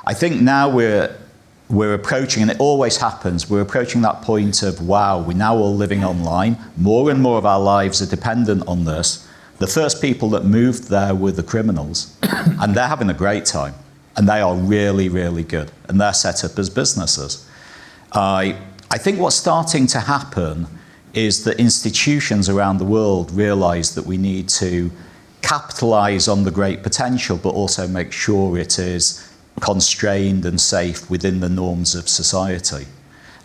I think now we're approaching, and it always happens, we're approaching that point of, wow, we're now all living online. More and more of our lives are dependent on this. The first people that moved there were the criminals, and they're having a great time, and they are really, really good, and they're set up as businesses. I think what's starting to happen is that institutions around the world realize that we need to capitalize on the great potential, but also make sure it is constrained and safe within the norms of society.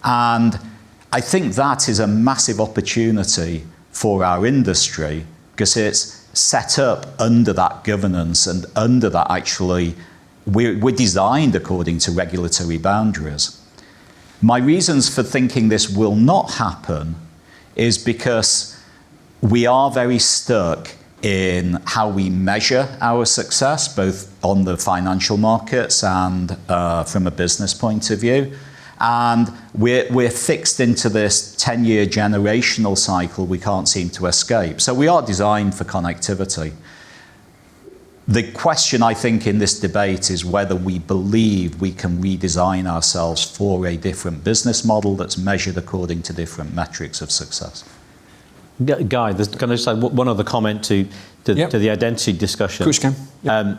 And I think that is a massive opportunity for our industry, because it's set up under that governance and under that actually, we're designed according to regulatory boundaries. My reasons for thinking this will not happen is because we are very stuck in how we measure our success, both on the financial markets and from a business point of view. And we're fixed into this 10-year generational cycle we can't seem to escape. So we are designed for connectivity. The question, I think, in this debate is whether we believe we can redesign ourselves for a different business model that's measured according to different metrics of success. Guy, can I just say one other comment to the identity discussion? Of course you can.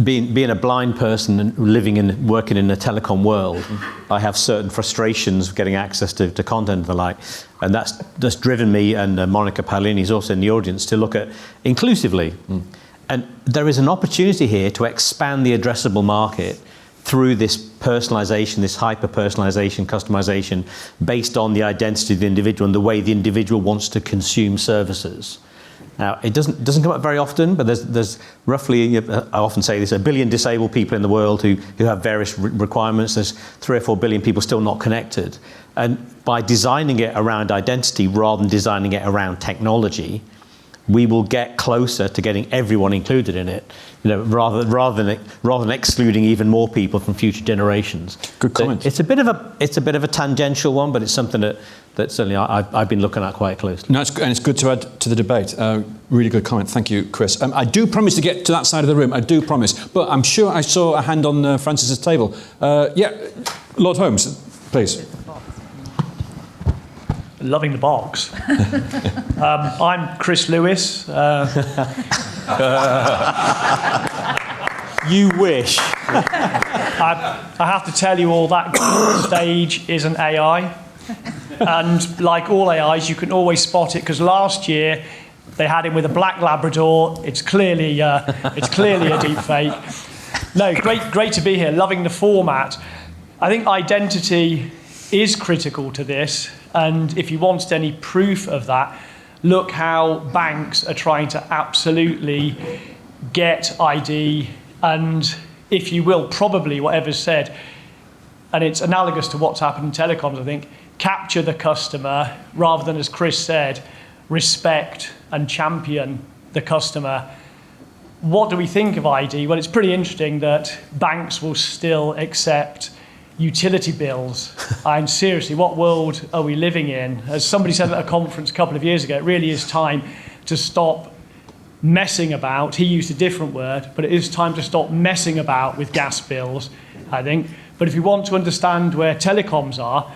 Being a blind person and working in the telecom world, I have certain frustrations of getting access to content and the like, and that's driven me, and Monica Paolini is also in the audience, to look at inclusively. And there is an opportunity here to expand the addressable market through this personalization, this hyper-personalization, customization, based on the identity of the individual and the way the individual wants to consume services. Now, it doesn't come up very often, but there's roughly, I often say this, 1 billion disabled people in the world who have various requirements. There's 3 or 4 billion people still not connected. And by designing it around identity rather than designing it around technology, we will get closer to getting everyone included in it, rather than excluding even more people from future generations. Good comment. So it's a bit of a tangential one, but it's something that certainly I've been looking at quite closely. No, and it's good to add to the debate. Really good comment. Thank you, Chris. I do promise to get to that side of the room. I do promise. But I'm sure I saw a hand on Francis's table. Lord Holmes, please. Loving the box. I'm Chris Lewis. You wish. I have to tell you all that stage is an AI. And like all AIs, you can always spot it, because last year they had him with a black Labrador. It's clearly a deep fake. No, great to be here. Loving the format. I think identity is critical to this. And if you wanted any proof of that, look how banks are trying to absolutely get ID and, if you will, probably whatever's said, and it's analogous to what's happened in telecoms, I think, capture the customer rather than, as Chris said, respect and champion the customer. What do we think of ID? Well, it's pretty interesting that banks will still accept utility bills. And seriously, what world are we living in? As somebody said at a conference a couple of years ago, it really is time to stop messing about. He used a different word, but it is time to stop messing about with gas bills, I think. But if you want to understand where telecoms are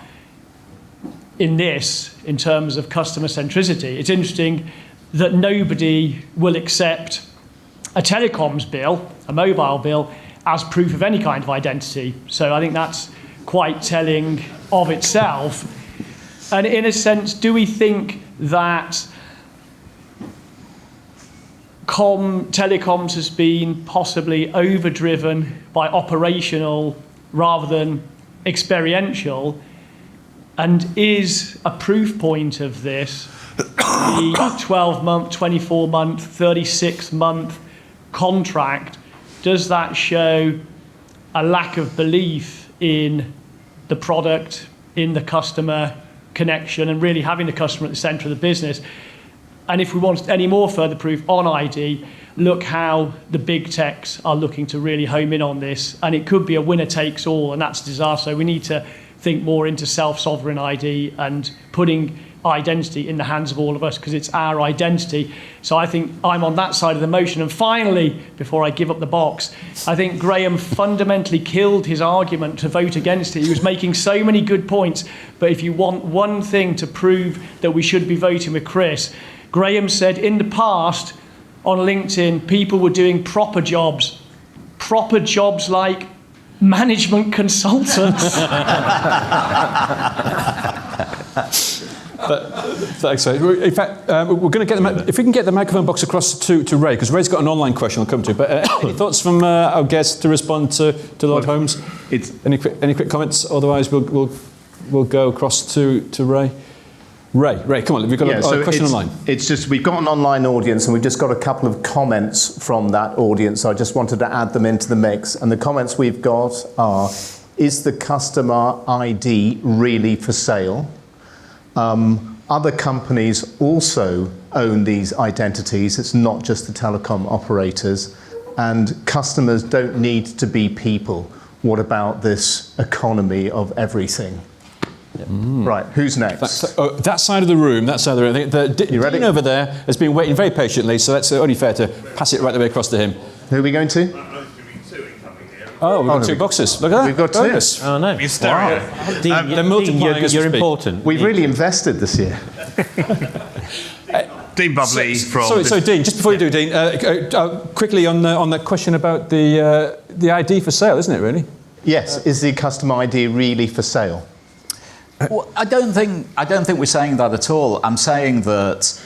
in this, in terms of customer centricity, it's interesting that nobody will accept a telecoms bill, a mobile bill, as proof of any kind of identity. So I think that's quite telling of itself. And in a sense, do we think that telecoms has been possibly overdriven by operational rather than experiential? And is a proof point of this the 12-month, 24-month, 36-month contract? Does that show a lack of belief in the product, in the customer connection, and really having the customer at the centre of the business? And if we want any more further proof on ID, look how the big techs are looking to really home in on this. And it could be a winner takes all, and that's a disaster. So we need to think more into self-sovereign ID and putting identity in the hands of all of us, because it's our identity. So I think I'm on that side of the motion. And finally, before I give up the box, I think Graham fundamentally killed his argument to vote against it. He was making so many good points, but if you want one thing to prove that we should be voting with Chris, Graham said in the past on LinkedIn, people were doing proper jobs like management consultants. Thanks. In fact, we're going to get if we can get the microphone box across to Ray, because Ray's got an online question I'll come to. But any thoughts from our guests to respond to Lord Holmes? Any quick comments? Otherwise, we'll go across to Ray. Ray, come on. We've got a question online. It's just we've got an online audience, and we've just got a couple of comments from that audience. So I just wanted to add them into the mix. And the comments we've got are: is the customer ID really for sale? Other companies also own these identities. It's not just the telecom operators. And customers don't need to be people. What about this economy of everything? Right, who's next? That side of the room, I think You ready? Dean over there has been waiting very patiently, so that's only fair to pass it right the way across to him. Who are we going to? Oh, we've got two boxes. Look at that. We've got two. Oh, no. Wow. Dean, they're multiplying as we you're speak. important. We've really invested this year. Dean Bubley from... Sorry, Dean, just before you do, Dean, quickly on the question about the ID for sale, isn't it, really? Yes, is the customer ID really for sale? Well, I don't think we're saying that at all. I'm saying that,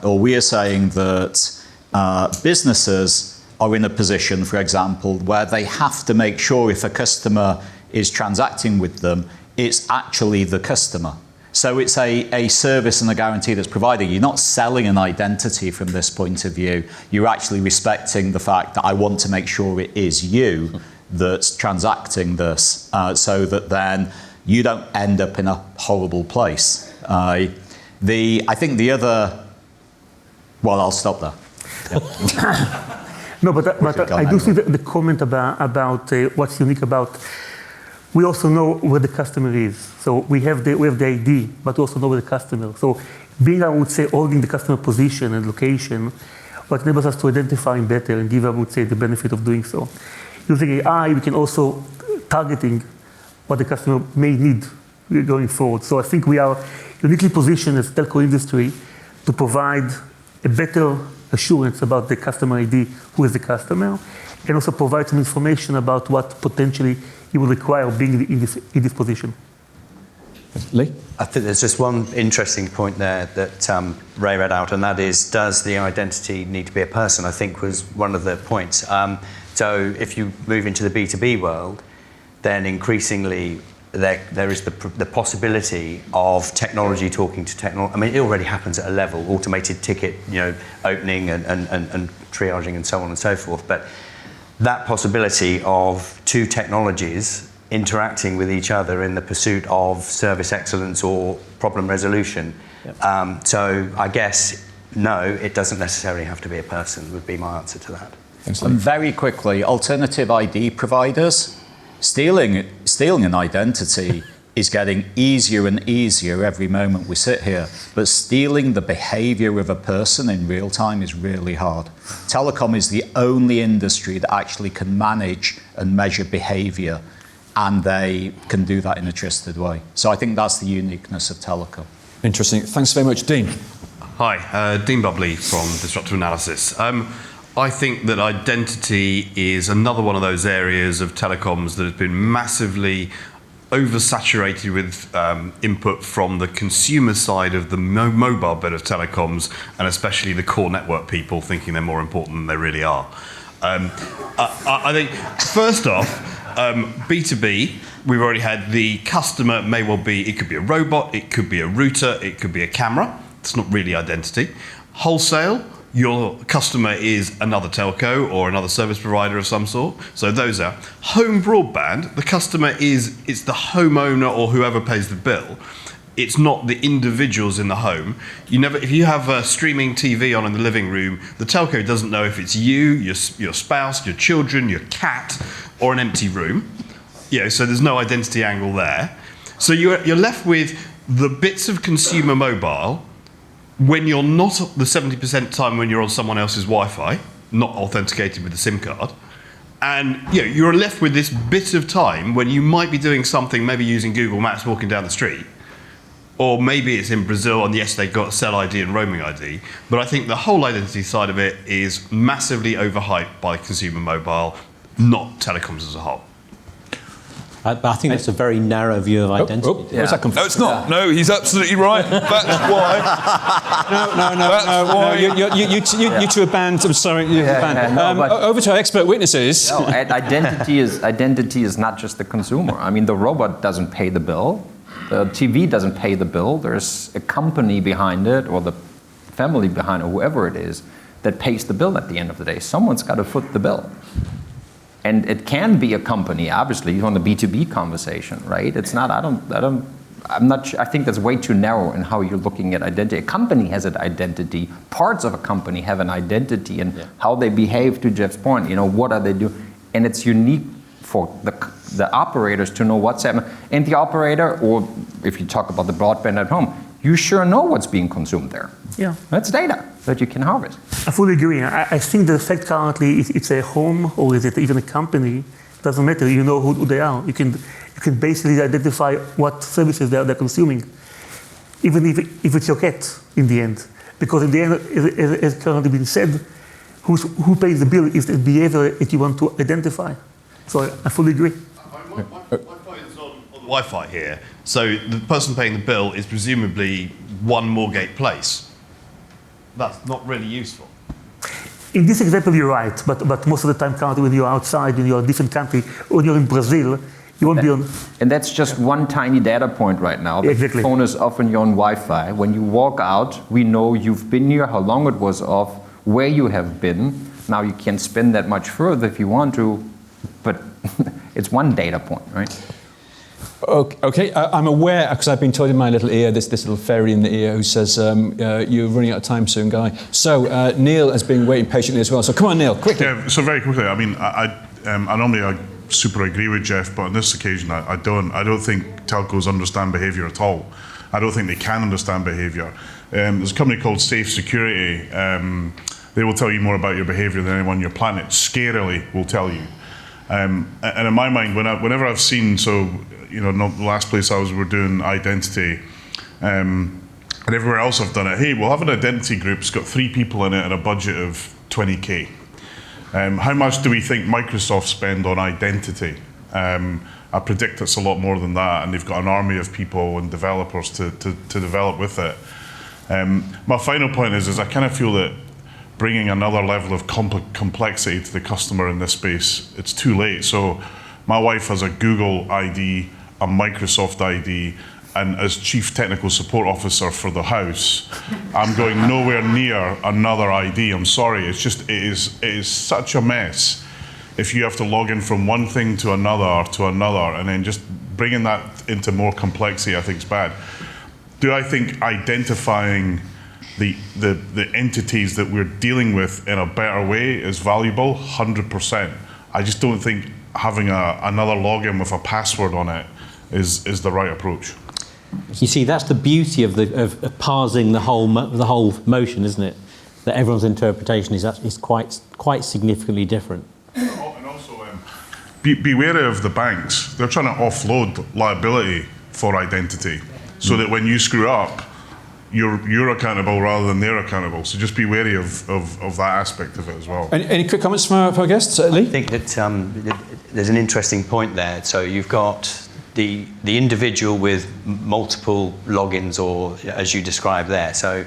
or we are saying that businesses are in a position, for example, where they have to make sure if a customer is transacting with them, it's actually the customer. So it's a service and a guarantee that's provided. You're not selling an identity from this point of view. You're actually respecting the fact that I want to make sure it is you that's transacting this, so that then you don't end up in a horrible place. I think the other Well, I'll stop there. No, but I do see the comment about what's unique about. We also know where the customer is. So we have the ID, but we also know where the customer. So being, I would say, holding the customer position and location, what enables us to identify him better and give, I would say, the benefit of doing so. Using AI, we can also targeting what the customer may need going forward. So I think we are uniquely positioned as telco industry to provide a better assurance about the customer ID, who is the customer, and also provide some information about what potentially he will require being in this position. Lee? I think there's just one interesting point there that Ray read out, and that is, does the identity need to be a person? I think was one of the points. So if you move into the B2B world, then increasingly there is the possibility of technology talking to technology. I mean, it already happens at a level, automated ticket, opening and triaging and so on and so forth. But that possibility of two technologies interacting with each other in the pursuit of service excellence or problem resolution. Yep. So I guess, no, it doesn't necessarily have to be a person, would be my answer to that. And very quickly, alternative ID providers. Stealing an identity is getting easier and easier every moment we sit here, but stealing the behavior of a person in real time is really hard. Telecom is the only industry that actually can manage and measure behavior, and they can do that in a trusted way. So I think that's the uniqueness of telecom. Interesting. Thanks very much, Dean. Hi, Dean Bubley from Disruptive Analysis. I think that identity is another one of those areas of telecoms that has been massively oversaturated with input from the consumer side of the mobile bit of telecoms, and especially the core network people thinking they're more important than they really are. I think, first off, B2B, we've already had the customer may well be, it could be a robot, it could be a router, it could be a camera. It's not really identity. Wholesale, your customer is another telco or another service provider of some sort. So those are. Home broadband, the customer it's the homeowner or whoever pays the bill. It's not the individuals in the home. If you have a streaming TV on in the living room, the telco doesn't know if it's you, your spouse, your children, your cat, or an empty room. So there's no identity angle there. So you're left with the bits of consumer mobile when you're not the 70% time when you're on someone else's Wi-Fi, not authenticated with a SIM card. And you're left with this bit of time when you might be doing something, maybe using Google Maps walking down the street. Or maybe it's in Brazil, and yes, they've got cell ID and roaming ID. But I think the whole identity side of it is massively overhyped by consumer mobile, not telecoms as a whole. But I think that's a very narrow view of identity. Where's that come from? No, it's not. No, he's absolutely right. That's why. No. You two are banned. I'm sorry. You're banned. Over to our expert witnesses. No, identity is not just the consumer. I mean, the robot doesn't pay the bill. The TV doesn't pay the bill. There's a company behind it, or the family behind it, whoever it is, that pays the bill at the end of the day. Someone's got to foot the bill. And it can be a company, obviously, on the B2B conversation, right? It's not, I'm not sure, I think that's way too narrow in how you're looking at identity. A company has an identity, parts of a company have an identity, and how they behave, to Geoff's point, what are they doing? And it's unique for the operators to know what's happening. And the operator, or if you talk about the broadband at home, you sure know what's being consumed there. Yeah. That's data that you can harvest. I fully agree. I think the fact currently it's a home or is it even a company, doesn't matter. You know who they are. You can basically identify what services they're consuming, even if it's your cat in the end. Because in the end, as currently been said, who pays the bill is the behavior that you want to identify. So I fully agree. My point is on the Wi-Fi here. So the person paying the bill is presumably one Moorgate Place. That's not really useful. In this example, you're right, but most of the time, currently, when you're outside, when you're in a different country, when you're in Brazil, you won't be on. And that's just one tiny data point right now. The phone is off and you're on Wi-Fi. When you walk out, we know you've been here, how long it was off, where you have been. Now you can spin that much further if you want to, but it's one data point, right? Okay, I'm aware, because I've been told in my little ear, this little fairy in the ear who says, you're running out of time soon, Guy. So Neil has been waiting patiently as well. So come on, Neil, quickly. Yeah, so very quickly, I mean, I normally super agree with Geoff, but on this occasion, I don't. I don't think telcos understand behaviour at all. I don't think they can understand behaviour. There's a company called Safe Security. They will tell you more about your behaviour than anyone on your planet, scarily will tell you. And in my mind, whenever I've seen, not the last place I was, we're doing identity, and everywhere else I've done it, hey, we'll have an identity group, it's got 3 people in it and a budget of 20k. How much do we think Microsoft spend on identity? I predict it's a lot more than that, and they've got an army of people and developers to develop with it. My final point is I kind of feel that bringing another level of complexity to the customer in this space, it's too late. So my wife has a Google ID, a Microsoft ID, and as Chief Technical Support Officer for the house, I'm going nowhere near another ID. I'm sorry, it is such a mess if you have to log in from one thing to another, and then just bringing that into more complexity, I think is bad. Do I think identifying the entities that we're dealing with in a better way is valuable? 100%. I just don't think having another login with a password on it is the right approach. You see, that's the beauty of parsing the whole motion, isn't it? That everyone's interpretation is quite significantly different. And also, be wary of the banks. They're trying to offload liability for identity, so that when you screw up, you're accountable rather than they're accountable. So just be wary of that aspect of it as well. Any quick comments from our guests, Lee? I think that there's an interesting point there. So you've got the individual with multiple logins, or as you described there. So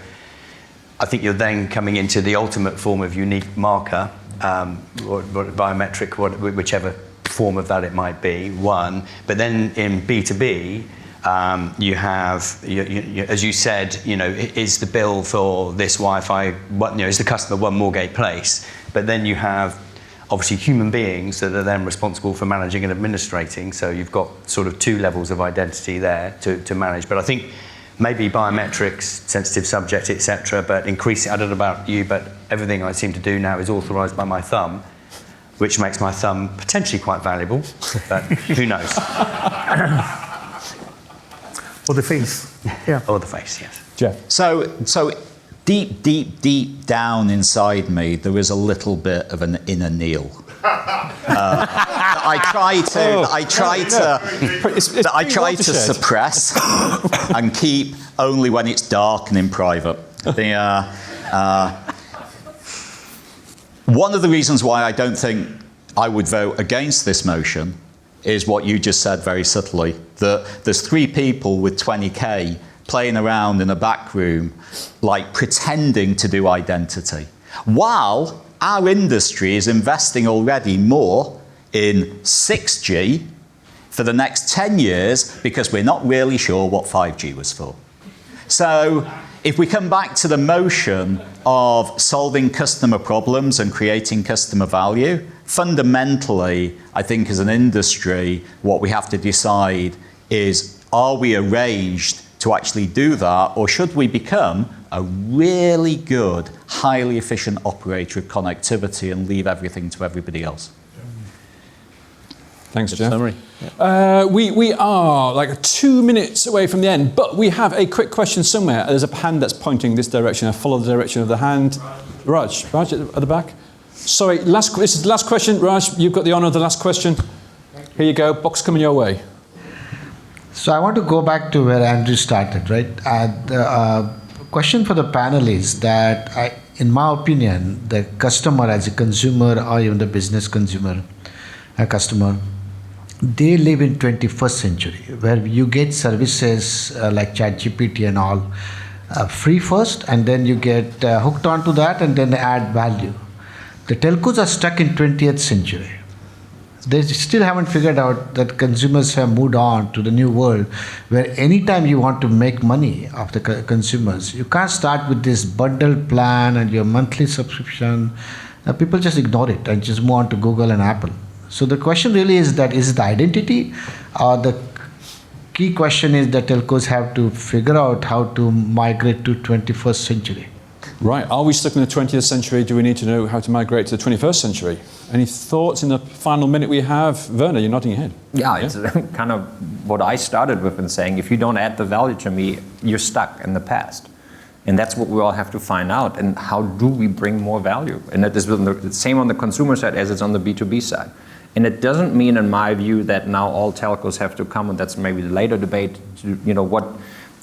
I think you're then coming into the ultimate form of unique marker, or biometric, whichever form of that it might be, one. But then in B2B, you have, as you said, is the bill for this Wi-Fi, is the customer one Moorgate Place? But then you have obviously human beings that are then responsible for managing and administrating. So you've got sort of 2 levels of identity there to manage. But I think maybe biometrics, sensitive subject, etc. But increasing, I don't know about you, but everything I seem to do now is authorised by my thumb, which makes my thumb potentially quite valuable. But who knows? Or the face. Yeah. Or the face, yes. Geoff. So deep down inside me, there is a little bit of an inner Neil. I try to suppress and keep only when it's dark and in private. One of the reasons why I don't think I would vote against this motion is what you just said very subtly, that there's 3 people with 20k playing around in a back room, like pretending to do identity, while our industry is investing already more in 6G for the next 10 years because we're not really sure what 5G was for. So if we come back to the motion of solving customer problems and creating customer value, fundamentally, I think as an industry, what we have to decide is, are we arranged to actually do that, or should we become a really good, highly efficient operator of connectivity and leave everything to everybody else? Thanks, Geoff. Summary. Yeah. We are like 2 minutes away from the end, but we have a quick question somewhere. There's a hand that's pointing this direction. I follow the direction of the hand. Raj at the back. Sorry, this is the last question. Raj, you've got the honour of the last question. Here you go, box coming your way. So I want to go back to where Andrew started, right? The question for the panel is that, in my opinion, the customer as a consumer or even the business consumer, a customer, they live in 21st century where you get services like ChatGPT and all free first, and then you get hooked onto that and then add value. The telcos are stuck in 20th century. They still haven't figured out that consumers have moved on to the new world where anytime you want to make money off the consumers, you can't start with this bundled plan and your monthly subscription. People just ignore it and just move on to Google and Apple. So the question really is that, is it the identity or the key question is that telcos have to figure out how to migrate to 21st century. Right, are we stuck in the 20th century? Do we need to know how to migrate to the 21st century? Any thoughts in the final minute we have? Werner, you're nodding your head. Yeah, it's kind of what I started with in saying, if you don't add the value to me, you're stuck in the past. And that's what we all have to find out. And how do we bring more value? And that is the same on the consumer side as it's on the B2B side. And it doesn't mean, in my view, that now all telcos have to come, and that's maybe the later debate, to, what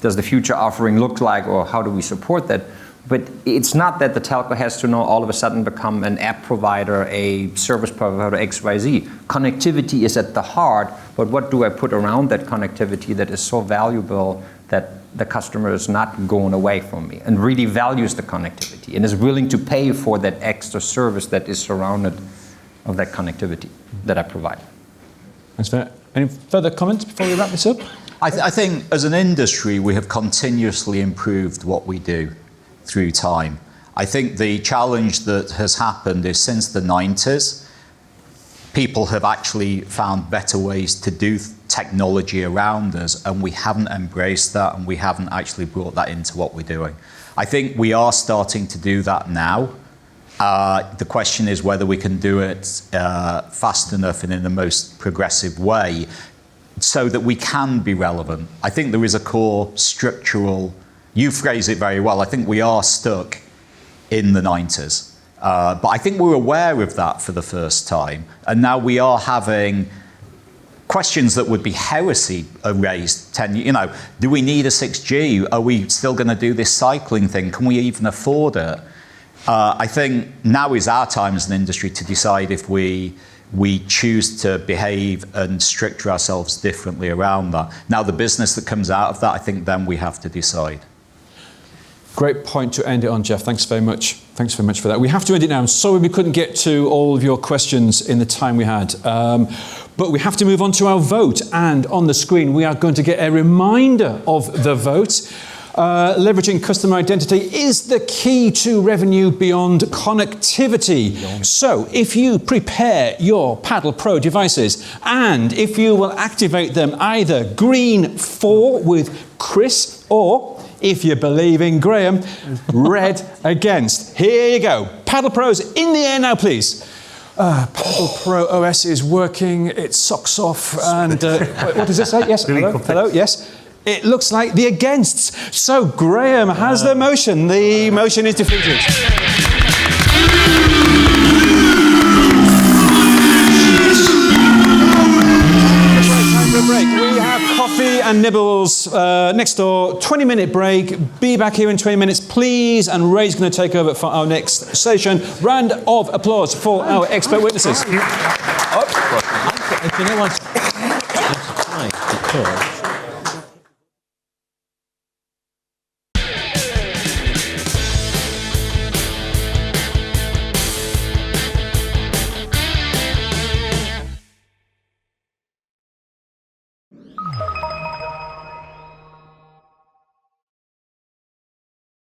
does the future offering look like, or how do we support that? But it's not that the telco has to now all of a sudden become an app provider, a service provider, XYZ. Connectivity is at the heart, but what do I put around that connectivity that is so valuable that the customer is not going away from me and really values the connectivity and is willing to pay for that extra service that is surrounded of that connectivity that I provide. Thanks for that. Any further comments before we wrap this up? I think as an industry, we have continuously improved what we do through time. I think the challenge that has happened is since the 90s, people have actually found better ways to do technology around us, and we haven't embraced that, and we haven't actually brought that into what we're doing. I think we are starting to do that now. The question is whether we can do it fast enough and in the most progressive way so that we can be relevant. I think there is a core structural, you phrase it very well, I think we are stuck in the 90s. But I think we're aware of that for the first time. And now we are having questions that would be heresy are raised. Do we need a 6G? Are we still going to do this cycling thing? Can we even afford it? I think now is our time as an industry to decide if we choose to behave and structure ourselves differently around that. Now, the business that comes out of that, I think then we have to decide. Great point to end it on, Geoff. Thanks very much. Thanks very much for that. We have to end it now. I'm sorry we couldn't get to all of your questions in the time we had. But we have to move on to our vote. And on the screen, we are going to get a reminder of the vote. Leveraging customer identity is the key to revenue beyond connectivity. So if you prepare your Paddle Pro devices and if you will activate them either green for with Chris or, if you believe in Graham, red against. Here you go. Paddle Pros in the air now, please. Paddle Pro OS is working. It socks off. And what does it say? Yes. Hello. Hello. Yes. It looks like the againsts. So Graham has the motion. The motion is defeated. Time for a break. We have coffee and nibbles next door. 20-minute break. Be back here in 20 minutes, please. And Ray's going to take over for our next session. Round of applause for our expert witnesses. You know what? I'm surprised because